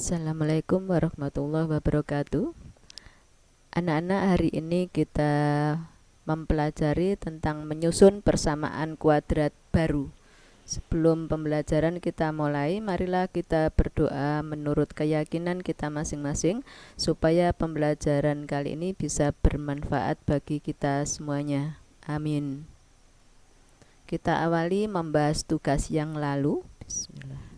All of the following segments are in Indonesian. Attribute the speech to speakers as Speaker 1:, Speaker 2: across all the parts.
Speaker 1: Assalamualaikum warahmatullahi wabarakatuh. Anak-anak, hari ini kita mempelajari tentang menyusun persamaan kuadrat baru. Sebelum pembelajaran kita mulai, marilah kita berdoa menurut keyakinan kita masing-masing supaya pembelajaran kali ini bisa bermanfaat bagi kita semuanya. Amin. Kita awali membahas tugas yang lalu. Bismillah.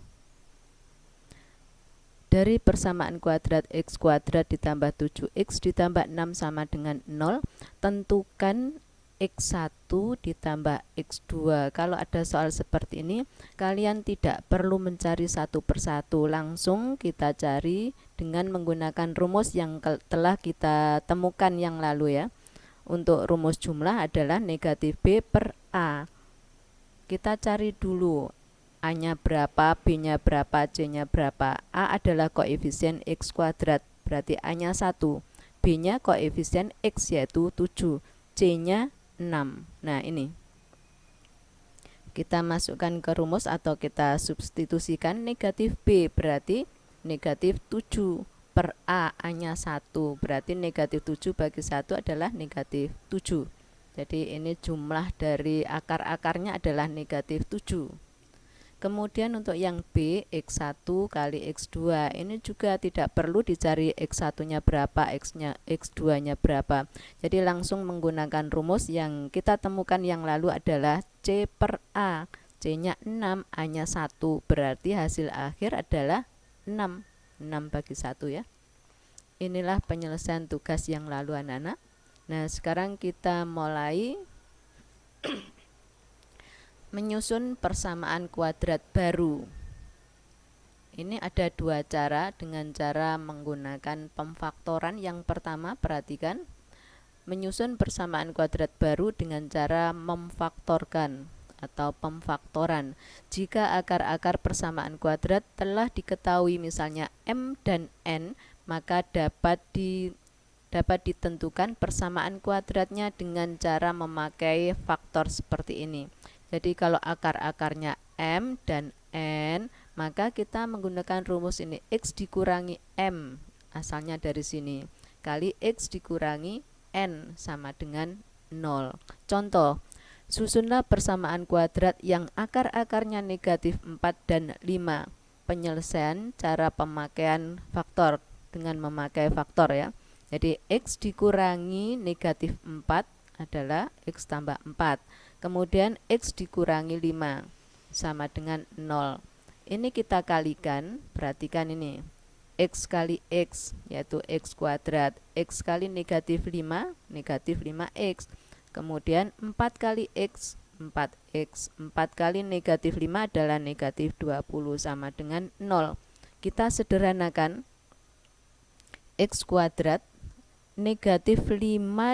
Speaker 1: Dari persamaan kuadrat x kuadrat ditambah 7x ditambah 6 sama dengan 0, tentukan x1 ditambah x2. Kalau ada soal seperti ini, kalian tidak perlu mencari satu persatu, langsung kita cari dengan menggunakan rumus yang telah kita temukan yang lalu ya. Untuk rumus jumlah adalah negatif b per a. Kita cari dulu A-nya berapa, B-nya berapa, C-nya berapa. A adalah koefisien X kuadrat, berarti A-nya 1. B-nya koefisien X yaitu 7. C-nya 6. Nah ini. Kita masukkan ke rumus atau kita substitusikan negatif B, berarti negatif 7 per A. A-nya 1, berarti negatif 7 bagi 1 adalah negatif 7. Jadi ini jumlah dari akar-akarnya adalah negatif 7. Kemudian untuk yang B, X1 kali X2, ini juga tidak perlu dicari X1-nya berapa, X2-nya berapa. Jadi langsung menggunakan rumus yang kita temukan yang lalu adalah C per A. C-nya 6, A-nya 1, berarti hasil akhir adalah 6. 6 bagi 1 ya. Inilah penyelesaian tugas yang lalu anak-anak. Nah, sekarang kita mulai menyusun persamaan kuadrat baru. Ini ada dua cara, dengan cara menggunakan pemfaktoran. Yang pertama, perhatikan, menyusun persamaan kuadrat baru dengan cara memfaktorkan atau pemfaktoran. Jika akar-akar persamaan kuadrat telah diketahui, misalnya M dan N, maka dapat ditentukan persamaan kuadratnya dengan cara memakai faktor seperti ini. Jadi kalau akar-akarnya M dan N, maka kita menggunakan rumus ini, X dikurangi M, asalnya dari sini, kali X dikurangi N sama dengan 0. Contoh, susunlah persamaan kuadrat yang akar-akarnya negatif 4 dan 5. Penyelesaian cara pemakaian faktor dengan memakai faktor ya. Jadi X dikurangi negatif 4 adalah X tambah 4. Kemudian X dikurangi 5 sama dengan 0. Ini kita kalikan, perhatikan ini. X kali X yaitu X kuadrat. X kali negatif 5, negatif 5X. Kemudian 4 kali X, 4X. 4 kali negatif 5 adalah negatif 20 sama dengan 0. Kita sederhanakan. X kuadrat negatif 5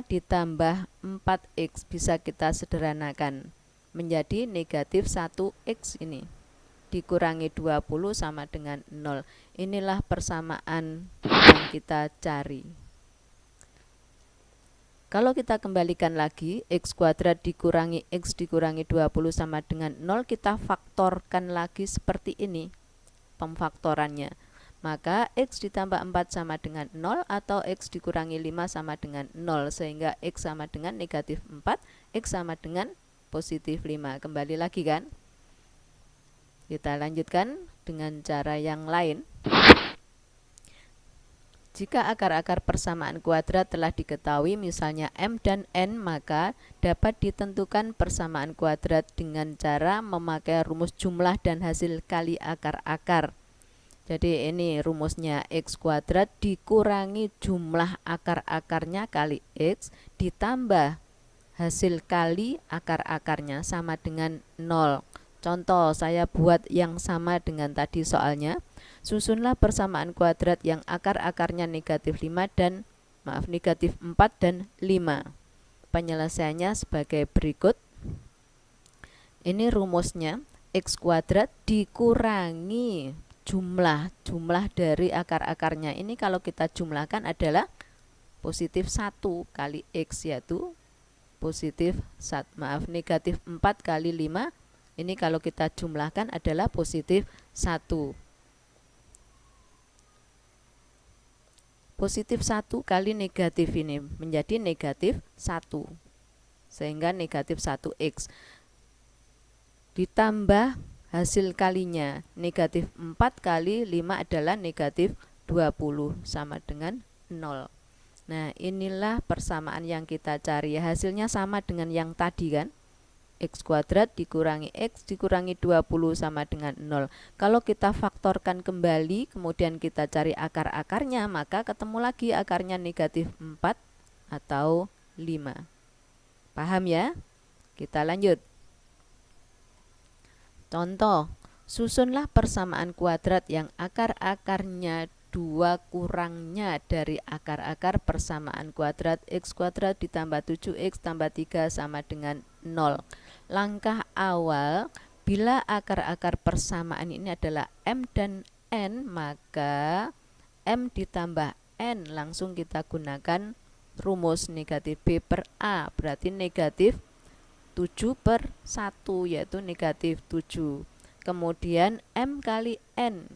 Speaker 1: ditambah 4X bisa kita sederhanakan menjadi negatif 1X ini. Dikurangi 20 sama dengan 0. Inilah persamaan yang kita cari. Kalau kita kembalikan lagi, X kuadrat dikurangi X dikurangi 20 sama dengan 0, kita faktorkan lagi seperti ini pemfaktorannya. Maka X ditambah 4 sama dengan 0 atau X dikurangi 5 sama dengan 0, sehingga X sama dengan negatif 4, X sama dengan positif 5. Kembali lagi kan? Kita lanjutkan dengan cara yang lain. Jika akar-akar persamaan kuadrat telah diketahui, misalnya M dan N, maka dapat ditentukan persamaan kuadrat dengan cara memakai rumus jumlah dan hasil kali akar-akar. Jadi ini rumusnya, X kuadrat dikurangi jumlah akar-akarnya kali X ditambah hasil kali akar-akarnya sama dengan 0. Contoh, saya buat yang sama dengan tadi soalnya. Susunlah persamaan kuadrat yang akar-akarnya negatif 5 dan negatif 4 dan 5. Penyelesaiannya sebagai berikut. Ini rumusnya, X kuadrat dikurangi jumlah dari akar-akarnya. Ini kalau kita jumlahkan adalah positif 1 kali X, yaitu negatif 4 kali 5. Ini kalau kita jumlahkan adalah positif 1. positif 1 kali negatif ini menjadi negatif 1, sehingga negatif 1x ditambah hasil kalinya negatif 4 kali 5 adalah negatif 20 sama dengan 0. Nah, inilah persamaan yang kita cari. Hasilnya sama dengan yang tadi kan, x kuadrat dikurangi x dikurangi 20 sama dengan 0. Kalau kita faktorkan kembali kemudian kita cari akar-akarnya, maka ketemu lagi akarnya negatif 4 atau 5. Paham ya? Kita lanjut. Contoh, susunlah persamaan kuadrat yang akar-akarnya 2 kurangnya dari akar-akar persamaan kuadrat x kuadrat ditambah 7x tambah 3 sama dengan 0. Langkah awal, bila akar-akar persamaan ini adalah m dan n, maka m ditambah n langsung kita gunakan rumus negatif b per a, berarti negatif 7 per 1, yaitu negatif 7. Kemudian m kali n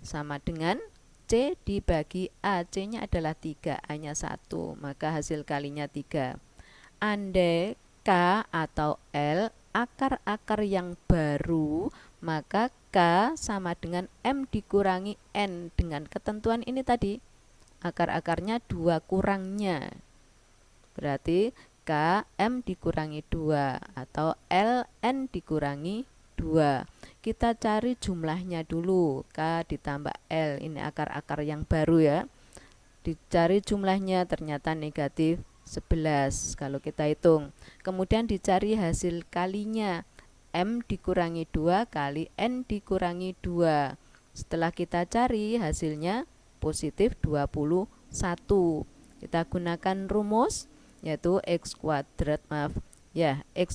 Speaker 1: sama dengan C dibagi A. C-nya adalah 3, A-nya 1, maka hasil kalinya 3. Andai K atau L akar-akar yang baru, maka K sama dengan M dikurangi N dengan ketentuan ini tadi. Akar-akarnya 2 kurangnya. Berarti K M dikurangi 2 atau L N dikurangi 2. Kita cari jumlahnya dulu, K ditambah L, ini akar-akar yang baru ya. Dicari jumlahnya, ternyata negatif 11 kalau kita hitung. Kemudian dicari hasil kalinya, M dikurangi 2 kali N dikurangi 2. Setelah kita cari hasilnya positif 21. Kita gunakan rumus yaitu x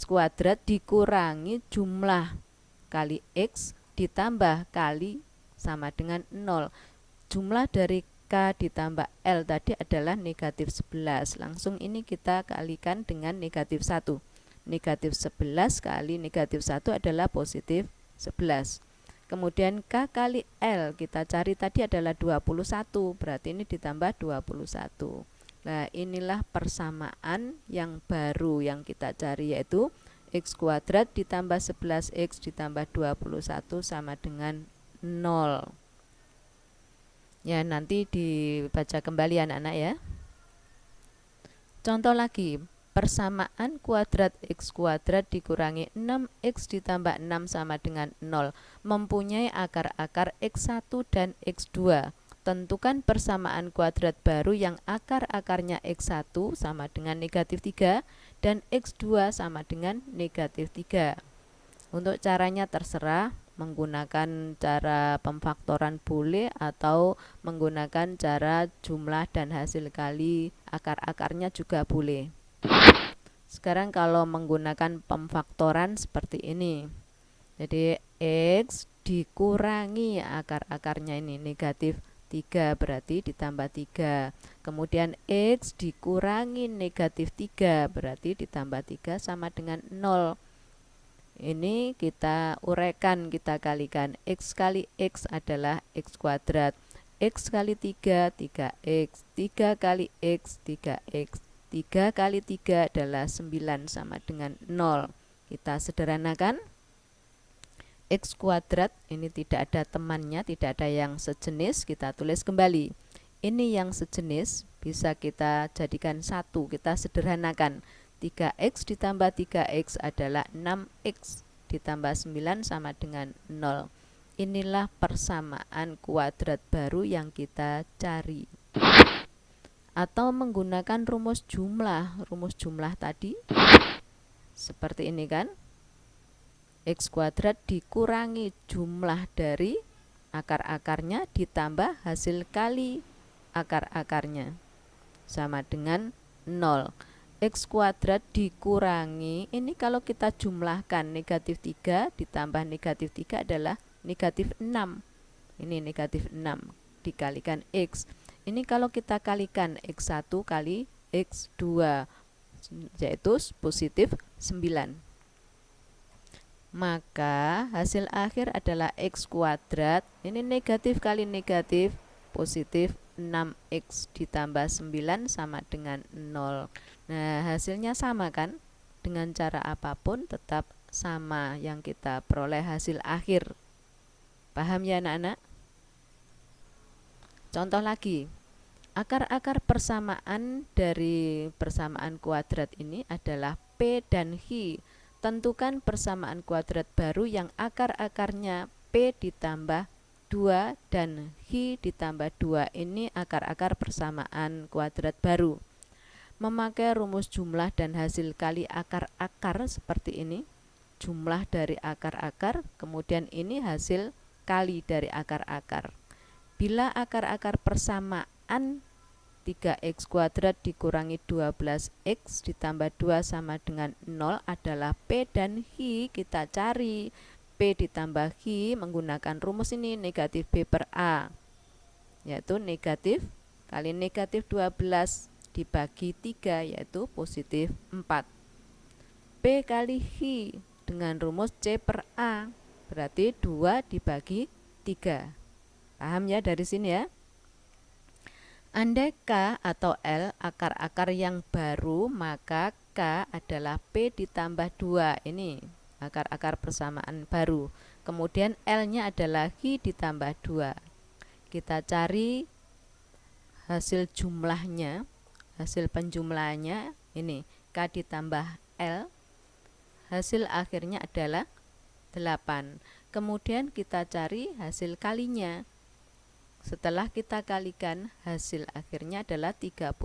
Speaker 1: kuadrat dikurangi jumlah kali x ditambah kali sama dengan 0. Jumlah dari K ditambah L tadi adalah negatif 11. Langsung ini kita kalikan dengan negatif 1. Negatif 11 kali negatif 1 adalah positif 11. Kemudian K kali L kita cari tadi adalah 21. Berarti ini ditambah 21. Nah, inilah persamaan yang baru yang kita cari, yaitu x kuadrat ditambah 11x ditambah 21 sama dengan 0. Ya, nanti dibaca kembali anak-anak ya. Contoh lagi, persamaan kuadrat x kuadrat dikurangi 6x ditambah 6 sama dengan 0 mempunyai akar-akar x1 dan x2. Tentukan persamaan kuadrat baru yang akar-akarnya x1 sama dengan negatif 3 dan x2 sama dengan negatif 3. Untuk caranya terserah, menggunakan cara pemfaktoran boleh atau menggunakan cara jumlah dan hasil kali akar-akarnya juga boleh. Sekarang kalau menggunakan pemfaktoran seperti ini, jadi x dikurangi akar-akarnya ini negatif 3 berarti ditambah 3. Kemudian x dikurangi negatif 3 berarti ditambah 3 sama dengan 0. Ini kita uraikan, kita kalikan. X kali x adalah x kuadrat. X kali 3, 3x. 3 kali x, 3x. 3 kali 3 adalah 9 sama dengan 0. Kita sederhanakan. X kuadrat ini tidak ada temannya, tidak ada yang sejenis, kita tulis kembali. Ini yang sejenis bisa kita jadikan 1, kita sederhanakan. 3x ditambah 3x adalah 6x ditambah 9 sama dengan 0. Inilah persamaan kuadrat baru yang kita cari. Atau menggunakan rumus jumlah tadi seperti ini kan. X kuadrat dikurangi jumlah dari akar-akarnya ditambah hasil kali akar-akarnya sama dengan 0. X kuadrat dikurangi, ini kalau kita jumlahkan negatif 3 ditambah negatif 3 adalah negatif 6. Ini negatif 6 dikalikan X. Ini kalau kita kalikan X1 kali X2 yaitu positif 9. Maka hasil akhir adalah x kuadrat, ini negatif kali negatif positif 6x ditambah 9 sama dengan 0. Nah, hasilnya sama kan? Dengan cara apapun tetap sama yang kita peroleh hasil akhir. Paham ya anak-anak? Contoh lagi, akar-akar persamaan dari persamaan kuadrat ini adalah P dan H. Tentukan persamaan kuadrat baru yang akar-akarnya P ditambah 2 dan H ditambah 2. Ini akar-akar persamaan kuadrat baru. Memakai rumus jumlah dan hasil kali akar-akar seperti ini. Jumlah dari akar-akar, kemudian ini hasil kali dari akar-akar. Bila akar-akar persamaan 3x kuadrat dikurangi 12x ditambah 2 sama dengan 0 adalah P dan H, kita cari P ditambah H menggunakan rumus ini, negatif B per A, yaitu negatif kali negatif 12 dibagi 3, yaitu positif 4. P kali H dengan rumus C per A, berarti 2 dibagi 3. Paham ya dari sini ya? Andai K atau L akar-akar yang baru, maka K adalah P ditambah 2. Ini akar-akar persamaan baru. Kemudian L-nya adalah H ditambah 2. Kita cari hasil jumlahnya, hasil penjumlahannya ini K ditambah L, hasil akhirnya adalah 8. Kemudian kita cari hasil kalinya. Setelah kita kalikan, hasil akhirnya adalah 38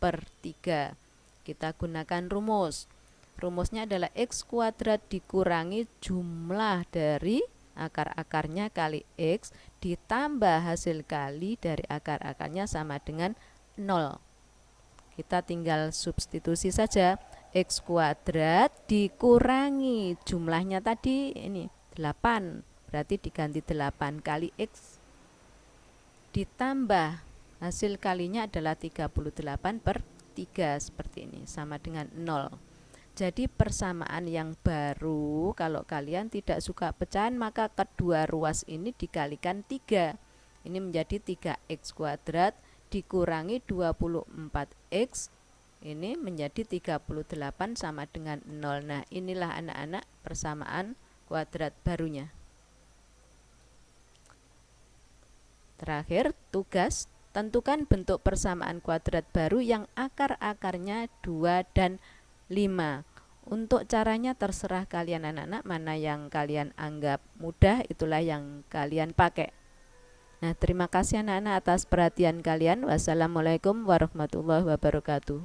Speaker 1: per 3. Kita gunakan rumus. Rumusnya adalah x kuadrat dikurangi jumlah dari akar-akarnya kali x ditambah hasil kali dari akar-akarnya sama dengan 0. Kita tinggal substitusi saja. X kuadrat dikurangi jumlahnya tadi ini 8. Berarti diganti 8 kali x ditambah hasil kalinya adalah 38 per 3 seperti ini, sama dengan 0. Jadi persamaan yang baru, kalau kalian tidak suka pecahan, maka kedua ruas ini dikalikan 3. Ini menjadi 3x kuadrat dikurangi 24x, ini menjadi 38 sama dengan 0. Nah, inilah anak-anak persamaan kuadrat barunya. Terakhir, tugas tentukan bentuk persamaan kuadrat baru yang akar-akarnya 2 dan 5. Untuk caranya terserah kalian anak-anak, mana yang kalian anggap mudah itulah yang kalian pakai. Nah, terima kasih anak-anak atas perhatian kalian. Wassalamualaikum warahmatullahi wabarakatuh.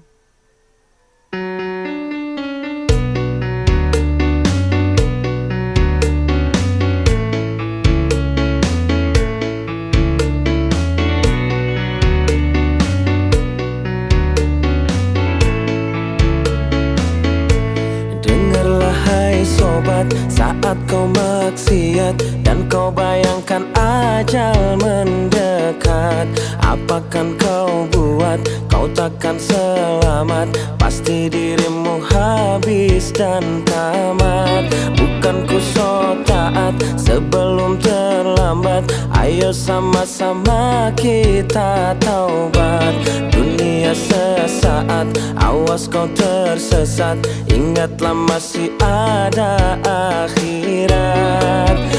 Speaker 2: Saat kau maksiat dan kau bayangkan ajal mendekat, apakan kau buat? Kau takkan selamat, pasti dirimu habis dan tamat. Bukan ku so taat sebelum terlambat, ayo sama-sama kita taubat. Dunia sesaat, awas kau tersesat, ingatlah masih ada akhirat.